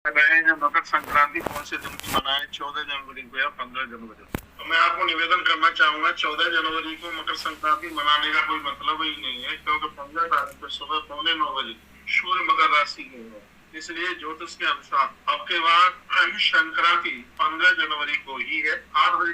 रहे हैं मकर संक्रांति कौन से दिन को मनाएं, 14 जनवरी को या 15 जनवरी को। तो मैं आपको निवेदन करना चाहूंगा, 14 जनवरी को मकर संक्रांति मनाने का कोई मतलब ही नहीं है, क्योंकि 15 तारीख को सुबह 8:45 सूर्य मकर राशि में है। इसलिए ज्योतिष के अनुसार अब के बाद संक्रांति 15 जनवरी को ही है। 8 बजे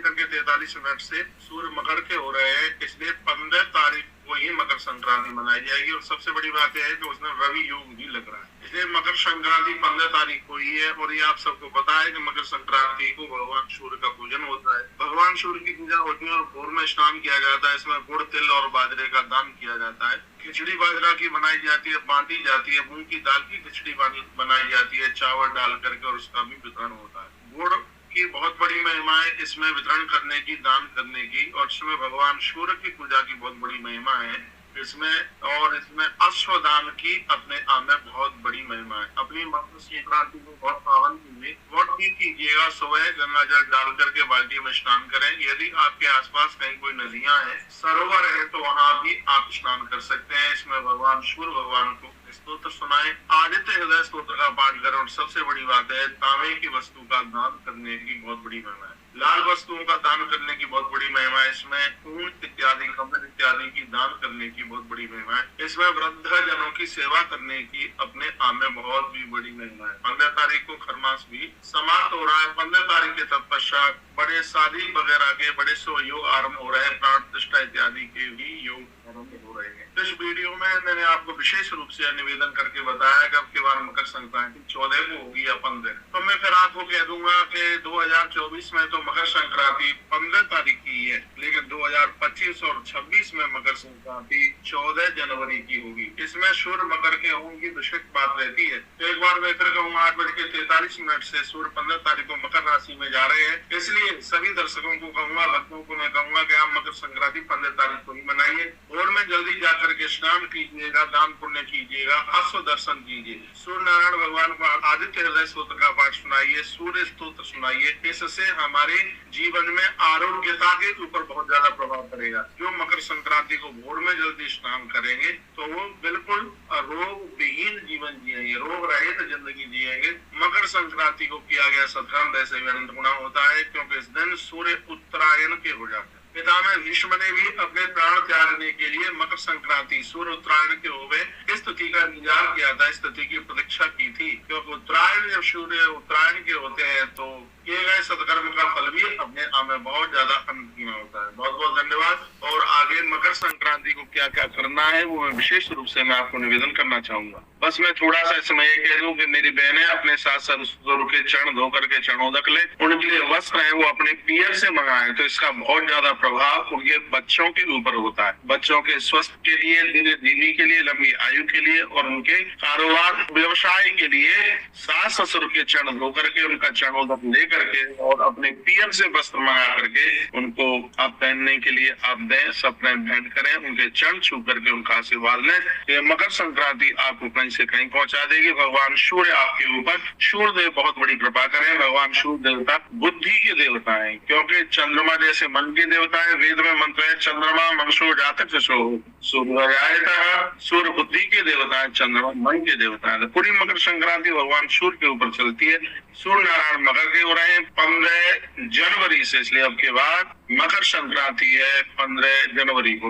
से सूर्य मकर के हो रहे हैं, इसलिए 15 तारीख को ही मकर संक्रांति मनाई जाएगी। और सबसे बड़ी बात यह है कि उसमें रवि योग भी लग रहा है, इसलिए मकर संक्रांति 15 तारीख को ही है। और ये आप सबको पता है कि मकर संक्रांति को भगवान सूर्य का पूजन होता है, भगवान सूर्य की पूजा होती है और भोर में स्नान किया जाता है। इसमें गुड़, तिल और बाजरे का दान किया जाता है। खिचड़ी बाजरा की बनाई जाती है, बांटी जाती है। मूंग की दाल की खिचड़ी बनाई जाती है, चावल डाल करके, और उसका भी वितरण होता है। गुड़ की बहुत बड़ी महिमा है इसमें वितरण करने की, दान करने की। और इसमें भगवान सूर्य की पूजा की बहुत बड़ी महिमा है इसमें। और इसमें अश्वदान की अपने आप में बहुत बड़ी महिमा है। अपनी मकर संक्रांति को बहुत पावन कीजिए, बहुत भी कीजिएगा। सुबह गंगा जल डाल करके बाल्टी में स्नान करें। यदि आपके आसपास कहीं कोई नदियां हैं, सरोवर है, तो वहां भी आप स्नान कर सकते हैं। इसमें भगवान सूर्य भगवान को स्तोत्र सुनाएं, आदित्य हृदय स्तोत्र का पाठ करें। और सबसे बड़ी बात है, तांबे की वस्तु का दान करने की बहुत बड़ी महिमा है। लाल वस्तुओं का दान करने की बहुत बड़ी महिमा है। इसमें ऊन इत्यादि, कमल इत्यादि की दान करने की बहुत बड़ी महिमा है। इसमें वृद्ध जनों की सेवा करने की अपने आप में बहुत भी बड़ी महिमा है। 15 तारीख को खरमास भी समाप्त हो रहा है। 15 तारीख के तत्पश्चात बड़े शादी वगैरह के बड़े शुभ योग आरम्भ हो रहे हैं। प्राण प्रतिष्ठा इत्यादि के भी योग आरम्भ हो रहे हैं। इस वीडियो में मैंने आपको विशेष रूप से निवेदन करके बताया कि अब के बार मकर संक्रांति 14 को होगी या 15। तो मैं फिर आपको कह दूंगा कि 2024 में तो मकर संक्रांति 15 तारीख की है, लेकिन 2025 और 26 में मकर संक्रांति 14 जनवरी की होगी। इसमें सूर्य मकर के होंगे की विशेष बात रहती है। तो एक बार मैं फिर कहूँगा, 8:43 से सूर्य 15 तारीख को मकर राशि में जा रहे हैं। इसलिए सभी दर्शकों को कहूंगा, भक्तों को मैं कहूंगा कि आप मकर संक्रांति 15 तारीख को ही मनाइए। और में जल्दी जाकर के स्नान कीजिएगा, दान पुण्य कीजिएगा, अश्व दर्शन कीजिए। सूर्य नारायण भगवान को आदित्य हृदय स्तोत्र का पाठ सुनाइए, सूर्य स्तोत्र सुनाइए। इससे हमारे जीवन में आरोग्यता के ऊपर बहुत ज्यादा प्रभाव पड़ेगा। जो मकर संक्रांति को भोर में जल्दी स्नान करेंगे तो वो बिल्कुल रोग विहीन जीवन जिएंगे, रोग रहित जिंदगी जिएंगे। मकर संक्रांति को किया गया सत्कर्म वैसे भी अनंत गुना होता है, क्योंकि इस दिन सूर्य उत्तरायण के हो जाते हैं। पितामह भीष्म ने भी अपने प्राण त्यागने के लिए मकर संक्रांति सूर्य उत्तरायण के हो गए इस तिथि का इंतजार किया था, इस तिथि की प्रतीक्षा की थी। क्योंकि उत्तरायण जब सूर्य उत्तरायण के होते हैं तो किए गए सत्कर्म का फल भी अपने आप में बहुत ज्यादा अनंत होता है। बहुत बहुत धन्यवाद। और आगे मकर संक्रांति को क्या क्या करना है वो मैं विशेष रूप से मैं आपको निवेदन करना चाहूंगा। बस मैं थोड़ा सा इसमें ये कह दूं कि मेरी बहनें अपने साथ सरस्वती के चरण धो करके चरणोदक ले, उनके लिए वस्त्र है वो अपने पियर से मंगाएं। तो इसका बहुत ज्यादा प्रभाव उनके बच्चों के ऊपर होता है, बच्चों के स्वास्थ्य के लिए, दीर्घ के लिए, लंबी आयु के लिए, और उनके कारोबार व्यवसाय के लिए सास ससुर के चरण धो करके, उनका चरणोदक ले करके और अपने पियर से वस्त्र मंगा करके उनको आप पहनने के लिए आप दें, सपने भेंट करें, उनके चरण छू करके उनका आशीर्वाद लें। ये मकर संक्रांति आपको कहीं से कहीं पहुंचा देगी। भगवान सूर्य आपके ऊपर, सूर्य देव बहुत बड़ी कृपा करें। भगवान सूर्य देवता बुद्धि के देवता है, क्योंकि चंद्रमा जैसे मन के देवता है। वेद में मंत्र है, चंद्रमा मनसो जातक सो सूर्य, सूर्य बुद्धि के देवता है, चंद्रमा मन के देवता है। पूरी मकर संक्रांति भगवान सूर्य के ऊपर चलती है। सूर्य नारायण मकर के हो रहे हैं 15 जनवरी से, इसलिए अब के बाद मकर संक्रांति है 15 जनवरी को।